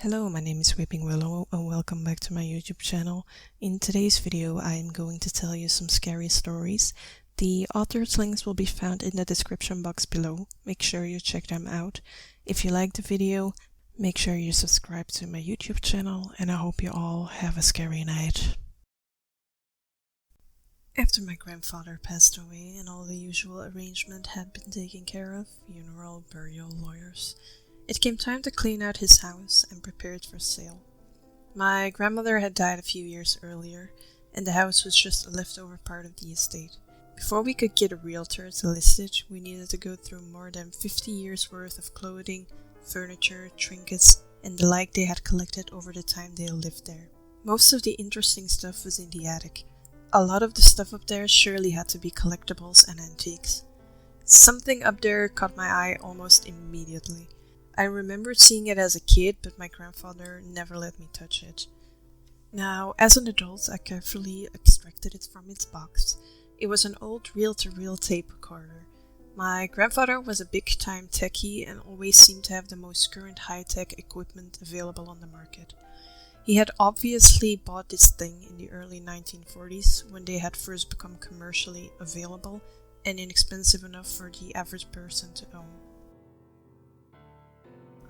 Hello, my name is Weeping Willow and welcome back to my YouTube channel. In today's video I am going to tell you some scary stories. The author's links will be found in the description box below. Make sure you check them out. If you like the video, make sure you subscribe to my YouTube channel, and I hope you all have a scary night. After my grandfather passed away and all the usual arrangement had been taken care of, funeral, burial, lawyers, it came time to clean out his house and prepare it for sale. My grandmother had died a few years earlier, and the house was just a leftover part of the estate. Before we could get a realtor to list it, we needed to go through more than 50 years worth of clothing, furniture, trinkets, and the like they had collected over the time they lived there. Most of the interesting stuff was in the attic. A lot of the stuff up there surely had to be collectibles and antiques. Something up there caught my eye almost immediately. I remembered seeing it as a kid, but my grandfather never let me touch it. Now, as an adult, I carefully extracted it from its box. It was an old reel-to-reel tape recorder. My grandfather was a big-time techie and always seemed to have the most current high-tech equipment available on the market. He had obviously bought this thing in the early 1940s, when they had first become commercially available and inexpensive enough for the average person to own.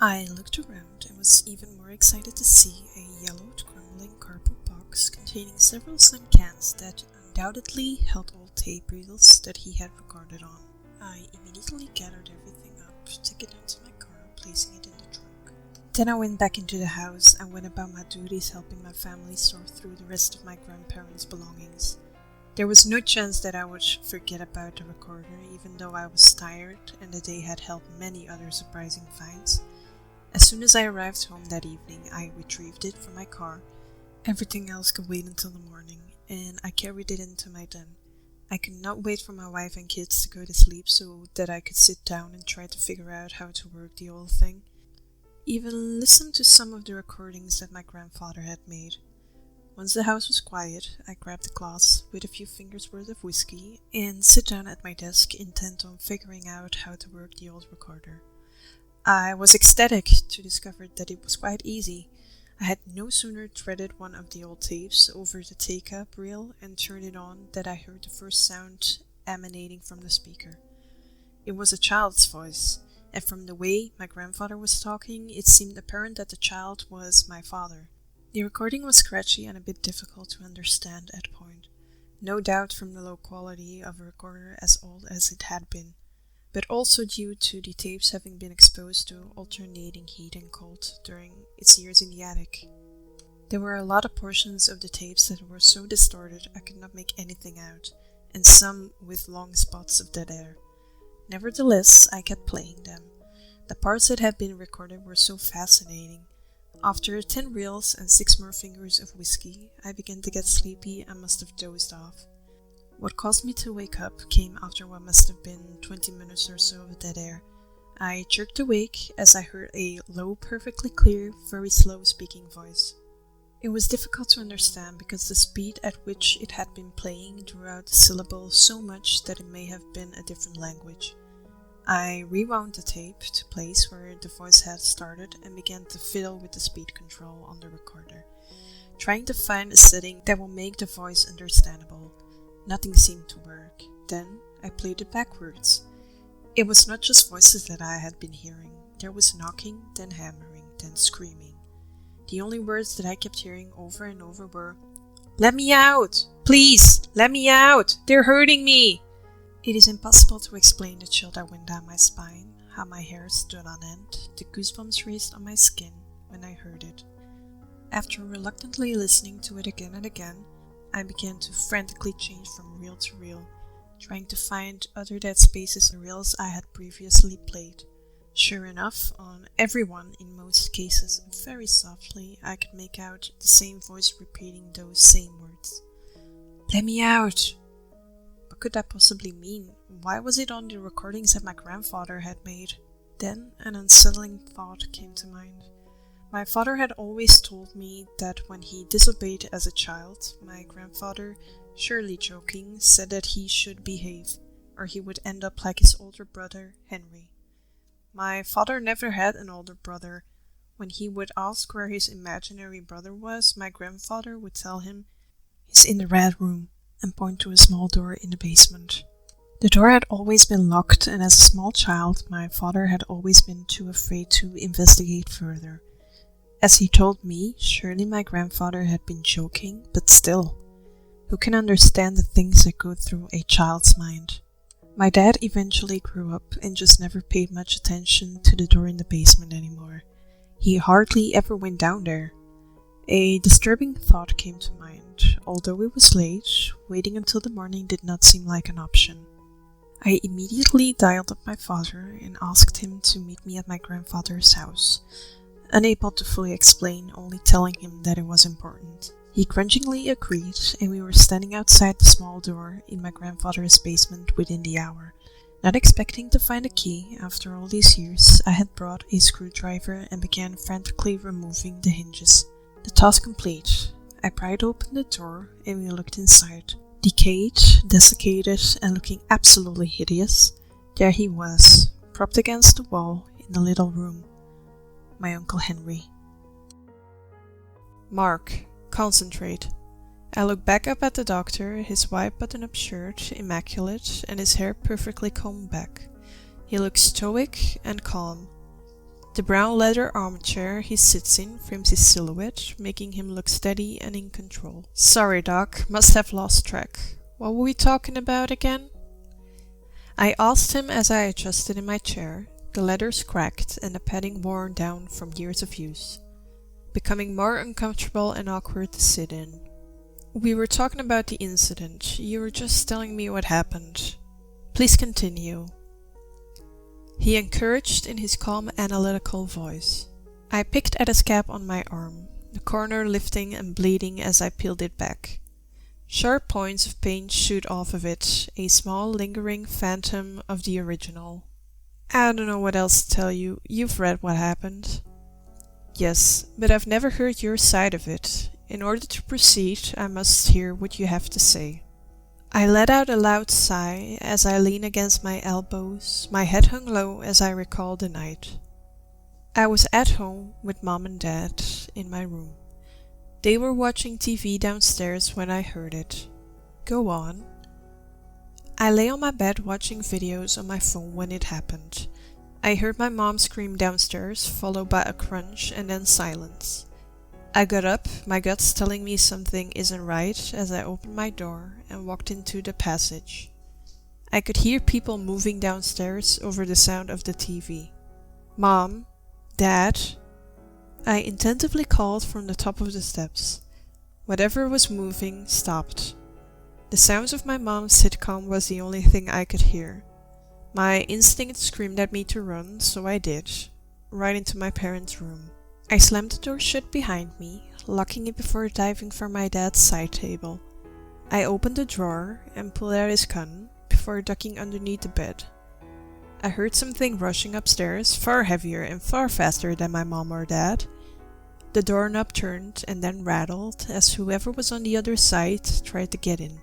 I looked around and was even more excited to see a yellowed, crumbling cardboard box containing several slim cans that undoubtedly held old tape reels that he had recorded on. I immediately gathered everything up, took it into my car, placing it in the trunk. Then I went back into the house and went about my duties helping my family sort through the rest of my grandparents' belongings. There was no chance that I would forget about the recorder, even though I was tired and the day had held many other surprising finds. As soon as I arrived home that evening, I retrieved it from my car. Everything else could wait until the morning, and I carried it into my den. I could not wait for my wife and kids to go to sleep so that I could sit down and try to figure out how to work the old thing. Even listen to some of the recordings that my grandfather had made. Once the house was quiet, I grabbed a glass with a few fingers worth of whiskey and sit down at my desk intent on figuring out how to work the old recorder. I was ecstatic to discover that it was quite easy. I had no sooner threaded one of the old tapes over the take-up reel and turned it on that I heard the first sound emanating from the speaker. It was a child's voice, and from the way my grandfather was talking, it seemed apparent that the child was my father. The recording was scratchy and a bit difficult to understand at point, no doubt from the low quality of a recorder as old as it had been, but also due to the tapes having been exposed to alternating heat and cold during its years in the attic. There were a lot of portions of the tapes that were so distorted I could not make anything out, and some with long spots of dead air. Nevertheless, I kept playing them. The parts that had been recorded were so fascinating. After 10 reels and 6 more fingers of whiskey, I began to get sleepy and must have dozed off. What caused me to wake up came after what must have been 20 minutes or so of dead air. I jerked awake as I heard a low, perfectly clear, very slow speaking voice. It was difficult to understand because the speed at which it had been playing drew out the syllables so much that it may have been a different language. I rewound the tape to place where the voice had started and began to fiddle with the speed control on the recorder, trying to find a setting that will make the voice understandable. Nothing seemed to work. Then I played it backwards. It was not just voices that I had been hearing. There was knocking, then hammering, then screaming. The only words that I kept hearing over and over were, "Let me out! Please, let me out! They're hurting me!" It is impossible to explain the chill that went down my spine, how my hair stood on end, the goosebumps raised on my skin when I heard it. After reluctantly listening to it again and again, I began to frantically change from reel to reel, trying to find other dead spaces or reels I had previously played. Sure enough, on every one, in most cases, very softly, I could make out the same voice repeating those same words. "Let me out!" What could that possibly mean? Why was it on the recordings that my grandfather had made? Then an unsettling thought came to mind. My father had always told me that when he disobeyed as a child, my grandfather, surely joking, said that he should behave, or he would end up like his older brother, Henry. My father never had an older brother. When he would ask where his imaginary brother was, my grandfather would tell him, "He's in the red room," and point to a small door in the basement. The door had always been locked, and as a small child, my father had always been too afraid to investigate further. As he told me, surely my grandfather had been joking, but still, who can understand the things that go through a child's mind? My dad eventually grew up and just never paid much attention to the door in the basement anymore. He hardly ever went down there. A disturbing thought came to mind. Although it was late, waiting until the morning did not seem like an option. I immediately dialed up my father and asked him to meet me at my grandfather's house, unable to fully explain, only telling him that it was important. He grudgingly agreed, and we were standing outside the small door in my grandfather's basement within the hour. Not expecting to find a key, after all these years, I had brought a screwdriver and began frantically removing the hinges. The task complete, I pried open the door and we looked inside. Decayed, desiccated, and looking absolutely hideous, there he was, propped against the wall in the little room. My Uncle Henry. "Mark, concentrate." I looked back up at the doctor, his white button-up shirt immaculate and his hair perfectly combed back. He looked stoic and calm. The brown leather armchair he sits in frames his silhouette, making him look steady and in control. "Sorry, Doc, must have lost track. What were we talking about again?" I asked him as I adjusted in my chair, the leathers cracked and the padding worn down from years of use, becoming more uncomfortable and awkward to sit in. "We were talking about the incident. You were just telling me what happened. Please continue," he encouraged in his calm, analytical voice. I picked at a scab on my arm, the corner lifting and bleeding as I peeled it back. Sharp points of pain shoot off of it, a small, lingering phantom of the original. "I don't know what else to tell you. You've read what happened." "Yes, but I've never heard your side of it. In order to proceed, I must hear what you have to say." I let out a loud sigh as I leaned against my elbows, my head hung low as I recalled the night. I was at home with Mom and Dad in my room. They were watching TV downstairs when I heard it. "Go on." I lay on my bed watching videos on my phone when it happened. I heard my mom scream downstairs, followed by a crunch and then silence. I got up, my guts telling me something isn't right, as I opened my door and walked into the passage. I could hear people moving downstairs over the sound of the TV. "Mom? Dad?" I attentively called from the top of the steps. Whatever was moving stopped. The sounds of my mom's sitcom was the only thing I could hear. My instinct screamed at me to run, so I did, right into my parents' room. I slammed the door shut behind me, locking it before diving for my dad's side table. I opened the drawer and pulled out his gun before ducking underneath the bed. I heard something rushing upstairs, far heavier and far faster than my mom or dad. The doorknob turned and then rattled as whoever was on the other side tried to get in.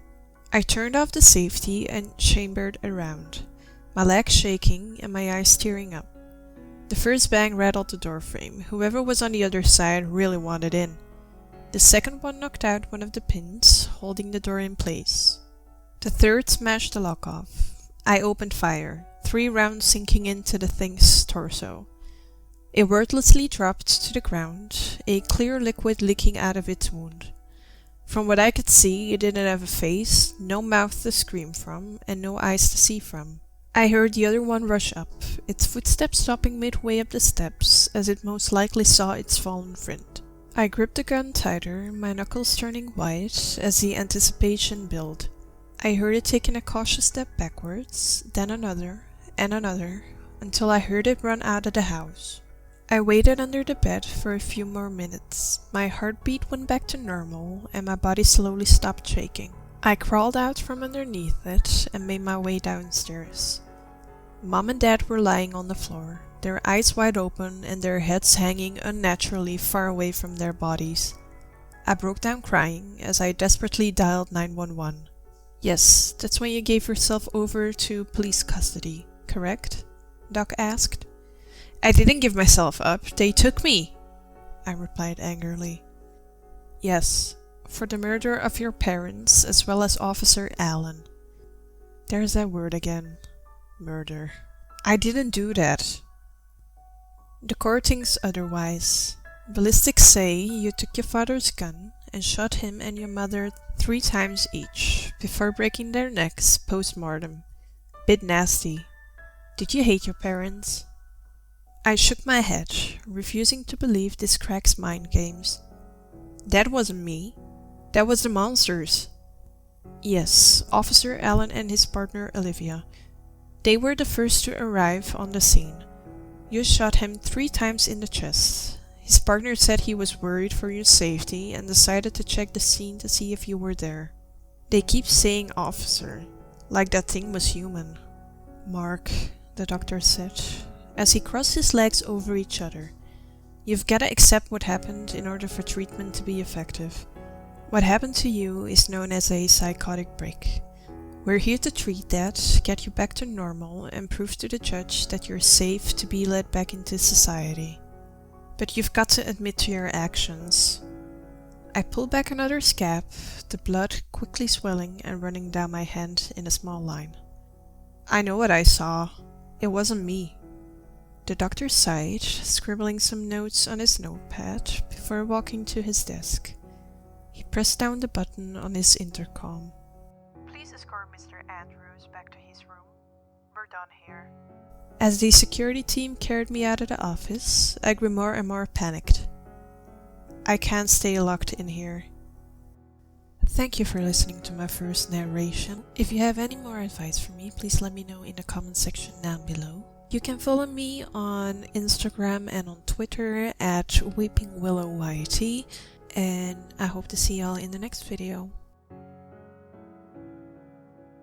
I turned off the safety and chambered around, my legs shaking and my eyes tearing up. The first bang rattled the doorframe. Whoever was on the other side really wanted in. The second one knocked out one of the pins, holding the door in place. The third smashed the lock off. I opened fire, 3 rounds sinking into the thing's torso. It wordlessly dropped to the ground, a clear liquid leaking out of its wound. From what I could see, it didn't have a face, no mouth to scream from, and no eyes to see from. I heard the other one rush up, its footsteps stopping midway up the steps, as it most likely saw its fallen friend. I gripped the gun tighter, my knuckles turning white as the anticipation built. I heard it taking a cautious step backwards, then another, and another, until I heard it run out of the house. I waited under the bed for a few more minutes. My heartbeat went back to normal, and my body slowly stopped shaking. I crawled out from underneath it and made my way downstairs. Mom and Dad were lying on the floor, their eyes wide open and their heads hanging unnaturally far away from their bodies. I broke down crying as I desperately dialed 911. "Yes, that's when you gave yourself over to police custody, correct?" Doc asked. "I didn't give myself up, they took me," I replied angrily. Yes, for the murder of your parents as well as Officer Allen. There's that word again. Murder. I didn't do that. The court thinks otherwise. Ballistics say you took your father's gun and shot him and your mother 3 times each before breaking their necks post-mortem. Bit nasty. Did you hate your parents? I shook my head, refusing to believe this crack's mind games. That wasn't me. That was the monsters. Yes, Officer Allen and his partner Olivia. They were the first to arrive on the scene. You shot him 3 times in the chest. His partner said he was worried for your safety and decided to check the scene to see if you were there. They keep saying officer, like that thing was human. Mark, the doctor said, as he crossed his legs over each other. You've gotta accept what happened in order for treatment to be effective. What happened to you is known as a psychotic break. We're here to treat that, get you back to normal, and prove to the judge that you're safe to be led back into society. But you've got to admit to your actions. I pulled back another scab, the blood quickly swelling and running down my hand in a small line. I know what I saw. It wasn't me. The doctor sighed, scribbling some notes on his notepad before walking to his desk. He pressed down the button on his intercom. Please escort Mr. Andrews back to his room. We're done here. As the security team carried me out of the office, I grew more and more panicked. I can't stay locked in here. Thank you for listening to my first narration. If you have any more advice for me, please let me know in the comment section down below. You can follow me on Instagram and on Twitter at WeepingWillowYT, and I hope to see y'all in the next video.